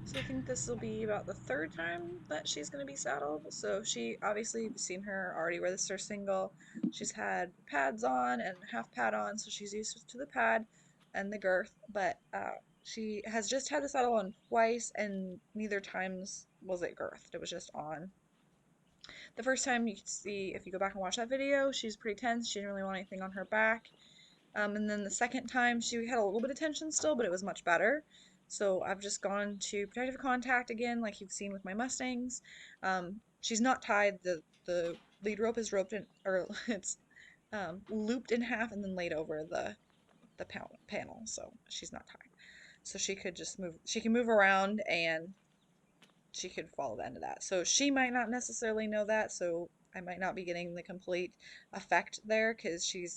So I think this will be about the third time that she's going to be saddled. So she obviously, you've seen her already wear the surcingle. She's had pads on and half pad on, so she's used to the pad and the girth. But she has just had the saddle on twice, and neither times was it girthed. It was just on. The first time you can see, if you go back and watch that video, she's pretty tense. She didn't really want anything on her back. And then the second time she had a little bit of tension still, but it was much better. So I've just gone to protective contact again, like you've seen with my Mustangs. She's not tied. The lead rope is roped in, or it's looped in half and then laid over the panel, so she's not tied. So she could just move. She can move around and she could follow the end of that. So she might not necessarily know that, so I might not be getting the complete effect there because she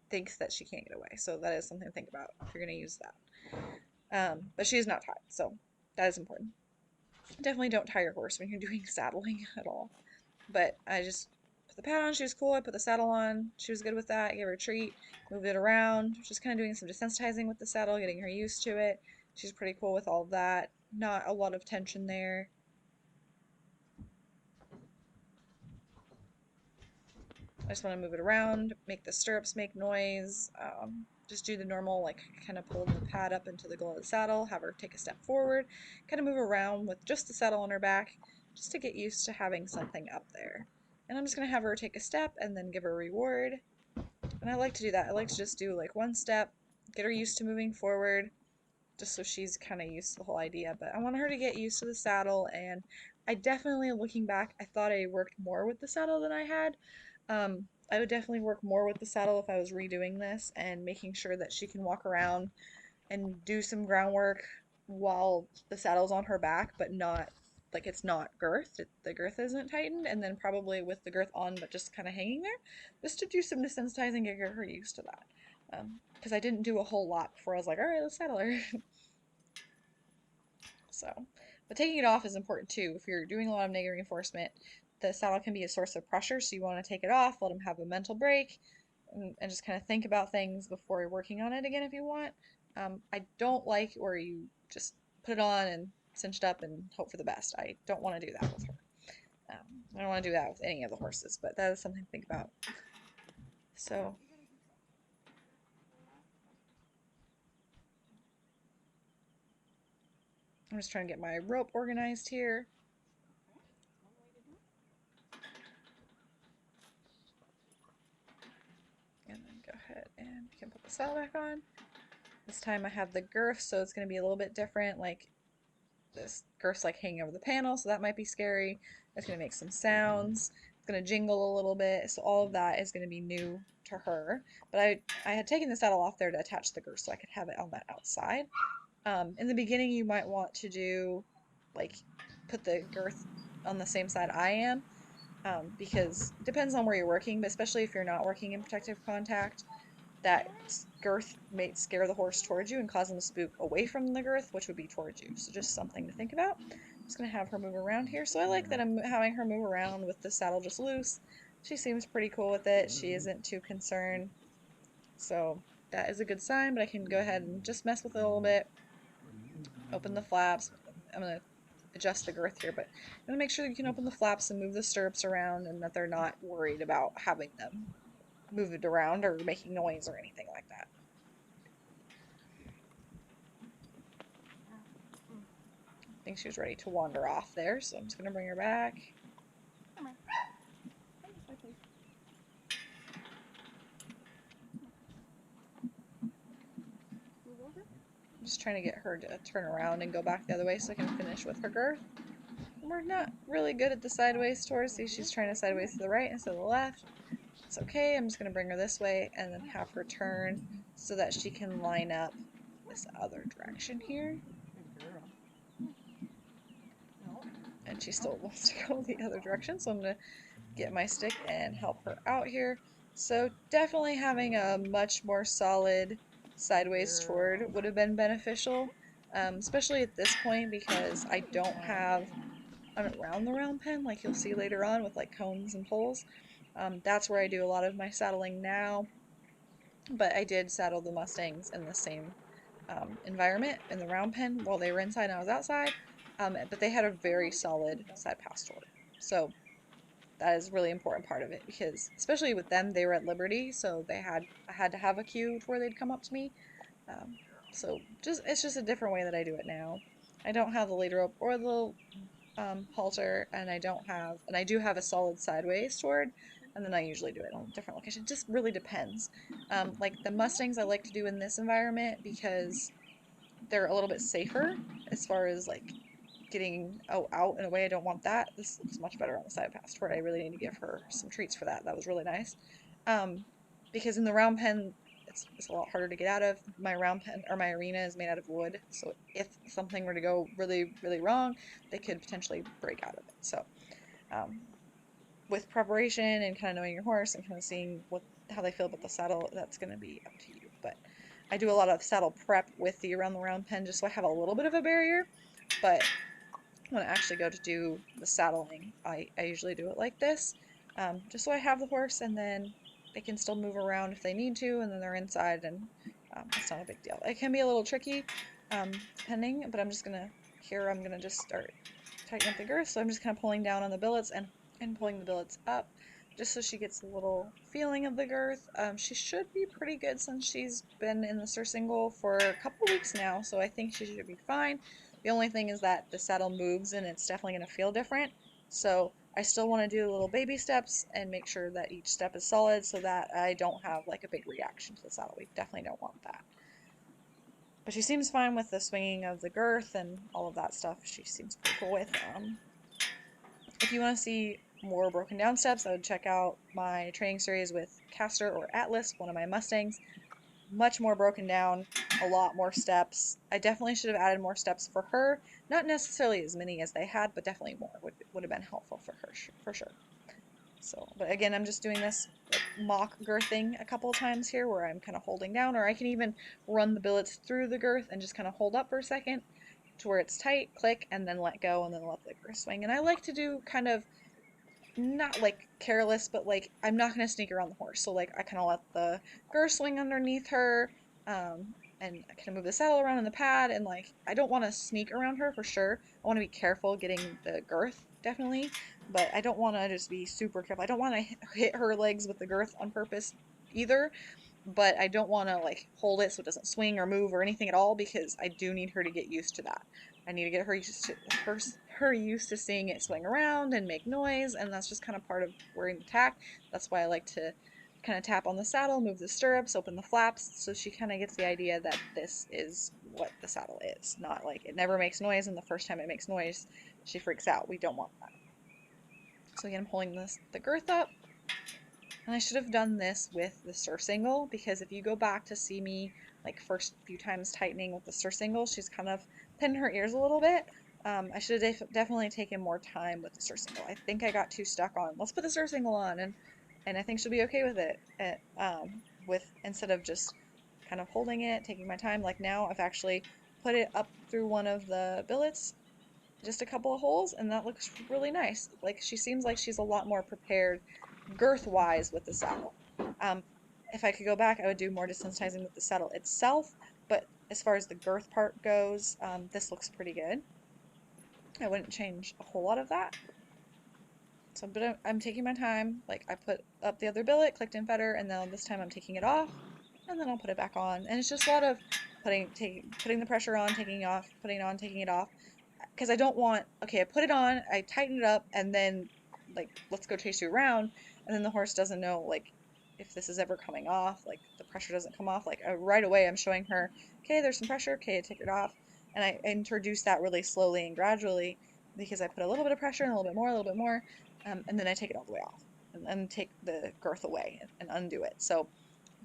thinks that she can't get away. So that is something to think about if you're going to use that. But she is not tied, so that is important. Definitely don't tie your horse when you're doing saddling at all. But I just put the pad on. She was cool. I put the saddle on. She was good with that. I gave her a treat, moved it around. Just kind of doing some desensitizing with the saddle, getting her used to it. She's pretty cool with all of that. Not a lot of tension there. I just want to move it around, make the stirrups make noise, just do the normal, like kind of pull the pad up into the goal of the saddle, have her take a step forward, kind of move around with just the saddle on her back, just to get used to having something up there. And I'm just going to have her take a step and then give her a reward. And I like to do that. I like to just do like one step, get her used to moving forward, just so she's kind of used to the whole idea. But I want her to get used to the saddle, and I definitely, looking back, I thought I worked more with the saddle than I had. I would definitely work more with the saddle if I was redoing this and making sure that she can walk around and do some groundwork while the saddle's on her back, but not like it's not girth. The girth isn't tightened, and then probably with the girth on, but just kind of hanging there, just to do some desensitizing and get her used to that. Because I didn't do a whole lot before I was like, all right, let's saddle her. So, but taking it off is important too. If you're doing a lot of negative reinforcement, the saddle can be a source of pressure, so you want to take it off, let them have a mental break, and just kind of think about things before you're working on it again if you want. I don't like where you just put it on and cinch it up and hope for the best. I don't want to do that with her. I don't want to do that with any of the horses, but that is something to think about. So I'm just trying to get my rope organized here. And then go ahead and we can put the saddle back on. This time I have the girth, so it's going to be a little bit different. Like this girth's like hanging over the panel, so that might be scary. It's going to make some sounds. It's going to jingle a little bit. So all of that is going to be new to her. But I had taken the saddle off there to attach the girth so I could have it on that outside. In the beginning, you might want to do like put the girth on the same side I am, because it depends on where you're working, but especially if you're not working in protective contact, that girth may scare the horse towards you and cause them to spook away from the girth, which would be towards you. So just something to think about. I'm just going to have her move around here. So I like that I'm having her move around with the saddle just loose. She seems pretty cool with it. She isn't too concerned. So that is a good sign, but I can go ahead and just mess with it a little bit. Open the flaps. I'm going to adjust the girth here, but I'm going to make sure that you can open the flaps and move the stirrups around and that they're not worried about having them move it around or making noise or anything like that. I think she was ready to wander off there, so I'm just going to bring her back. I'm just trying to get her to turn around and go back the other way so I can finish with her girth. And we're not really good at the sideways towards. See, she's trying to sideways to the right instead of the left. It's okay. I'm just going to bring her this way and then have her turn so that she can line up this other direction here. And she still wants to go the other direction, so I'm going to get my stick and help her out here. So definitely having a much more solid sideways toward would have been beneficial, especially at this point because I don't have an around the round pen like you'll see later on with like cones and poles. That's where I do a lot of my saddling now, but I did saddle the Mustangs in the same environment in the round pen while they were inside and I was outside. But they had a very solid side pastor. So that is a really important part of it because especially with them, they were at Liberty, so I had to have a cue to where they'd come up to me. Um, so just it's just a different way that I do it now. I don't have the lead rope or the halter, and I do have a solid sideways sword, and then I usually do it on a different location. It just really depends. Like the Mustangs I like to do in this environment because they're a little bit safer as far as like getting out in a way I don't want that. This looks much better on the side pass where I really need to give her some treats for that. That was really nice. Um, because in the round pen, it's a lot harder to get out of. My round pen or my arena is made out of wood, so if something were to go really, really wrong, they could potentially break out of it. So, um, with preparation and kind of knowing your horse and kind of seeing how they feel about the saddle, that's going to be up to you. But I do a lot of saddle prep with the around the round pen just so I have a little bit of a barrier. But when I actually go to do the saddling, I usually do it like this, just so I have the horse and then they can still move around if they need to, and then they're inside, and it's not a big deal. It can be a little tricky, depending, but I'm gonna just start tightening up the girth, so I'm just kind of pulling down on the billets and pulling the billets up, just so she gets a little feeling of the girth. She should be pretty good since she's been in the surcingle for a couple weeks now, so I think she should be fine. The only thing is that the saddle moves and it's definitely going to feel different. So I still want to do little baby steps and make sure that each step is solid so that I don't have like a big reaction to the saddle. We definitely don't want that. But she seems fine with the swinging of the girth and all of that stuff. She seems pretty cool with. If you want to see more broken down steps, I would check out my training series with Castor or Atlas, one of my Mustangs. Much more broken down, a lot more steps. I definitely should have added more steps for her. Not necessarily as many as they had, but definitely more would have been helpful for her for sure. So, but again, I'm just doing this like mock girthing a couple of times here where I'm kind of holding down, or I can even run the billets through the girth and just kind of hold up for a second to where it's tight, click, and then let go, and then let the girth swing. And I like to do kind of not like careless, but like I'm not gonna sneak around the horse. So like I kind of let the girth swing underneath her, and I kind of move the saddle around in the pad, and like I don't want to sneak around her for sure. I want to be careful getting the girth definitely, but I don't want to just be super careful. I don't want to hit her legs with the girth on purpose either, but I don't want to like hold it so it doesn't swing or move or anything at all because I do need her to get used to that. I need to get her used to seeing it swing around and make noise, and that's just kind of part of wearing the tack. That's why I like to kind of tap on the saddle, move the stirrups, open the flaps, so she kind of gets the idea that this is what the saddle is. Not like it never makes noise, and the first time it makes noise, she freaks out. We don't want that. So again, I'm pulling the girth up. And I should have done this with the surcingle because if you go back to see me like first few times tightening with the surcingle, she's kind of pinned her ears a little bit. I should have definitely taken more time with the surcingle. I think I got too stuck on let's put the surcingle on and I think she'll be okay with it. With instead of just kind of holding it, taking my time. Like now I've actually put it up through one of the billets, just a couple of holes, and that looks really nice. Like she seems like she's a lot more prepared girth wise with the saddle. Um, if I could go back, I would do more desensitizing with the saddle itself, but as far as the girth part goes, this looks pretty good. I wouldn't change a whole lot of that. So, but I'm taking my time. Like I put up the other billet, clicked in fetter, and then this time I'm taking it off, and then I'll put it back on. And it's just a lot of putting the pressure on, taking it off, putting it on, taking it off. Because I don't want, okay, I put it on, I tighten it up, and then like let's go chase you around, and then the horse doesn't know like if this is ever coming off, like the pressure doesn't come off. Like right away, I'm showing her, okay, there's some pressure, okay, take it off, and I introduce that really slowly and gradually because I put a little bit of pressure and a little bit more, and then I take it all the way off, and then take the girth away and undo it. So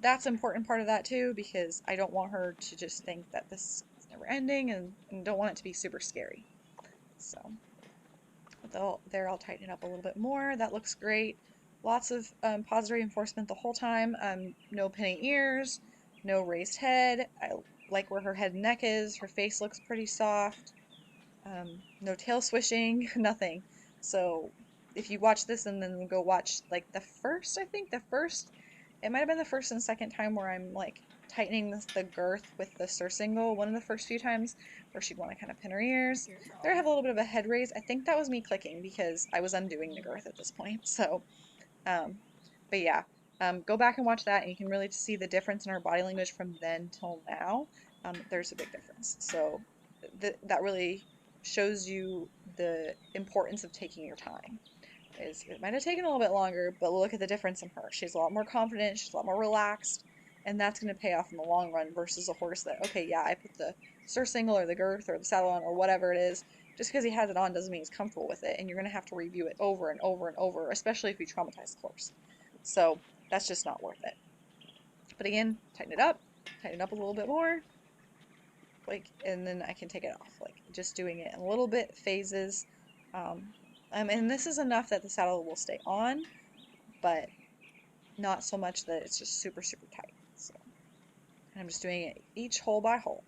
that's an important part of that too because I don't want her to just think that this is never ending and don't want it to be super scary. So there I'll tighten it up a little bit more. That looks great. Lots of positive reinforcement the whole time. No pinning ears, no raised head. I like where her head and neck is. Her face looks pretty soft. No tail swishing, nothing. So if you watch this and then go watch like the first, I think the first, it might have been the first and second time where I'm like tightening the girth with the surcingle one of the first few times where she'd want to kind of pin her ears. There I have a little bit of a head raise. I think that was me clicking because I was undoing the girth at this point. So, um, but yeah, go back and watch that and you can really see the difference in her body language from then till now. There's a big difference. So that really shows you the importance of taking your time. Is it might have taken a little bit longer, but look at the difference in her. She's a lot more confident, she's a lot more relaxed, and that's going to pay off in the long run versus a horse that, okay, yeah, I put the surcingle or the girth or the saddle on or whatever it is. Just because he has it on doesn't mean he's comfortable with it, and you're going to have to review it over and over and over, especially if you traumatize the horse. So that's just not worth it. But again, tighten it up a little bit more, like, and then I can take it off, like just doing it in a little bit phases. Um, and this is enough that the saddle will stay on, but not so much that it's just super, super tight. So I'm just doing it each hole by hole.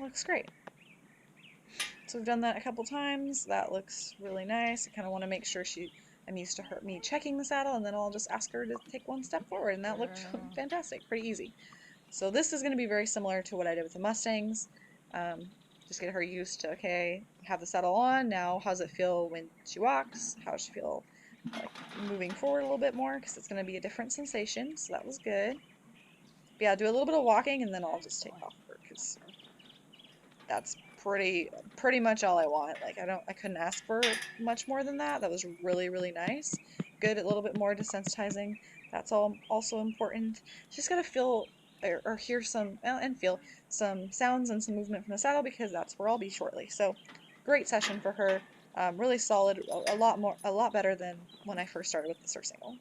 Looks great. So we've done that a couple times. That looks really nice. I kind of want to make sure I'm used to me checking the saddle, and then I'll just ask her to take one step forward, and that looked fantastic, pretty easy. So this is going to be very similar to what I did with the Mustangs. Um, just get her used to, okay, have the saddle on. Now, how does it feel when she walks? How does she feel like moving forward a little bit more? Because it's going to be a different sensation. So that was good. But yeah, do a little bit of walking and then I'll just take off of her because that's pretty much all I want. Like I couldn't ask for much more than that. That was really, really nice. Good, a little bit more desensitizing. That's all also important. She's gotta feel or hear some and feel some sounds and some movement from the saddle because that's where I'll be shortly. So great session for her. Really solid, a lot better than when I first started with the surcingle.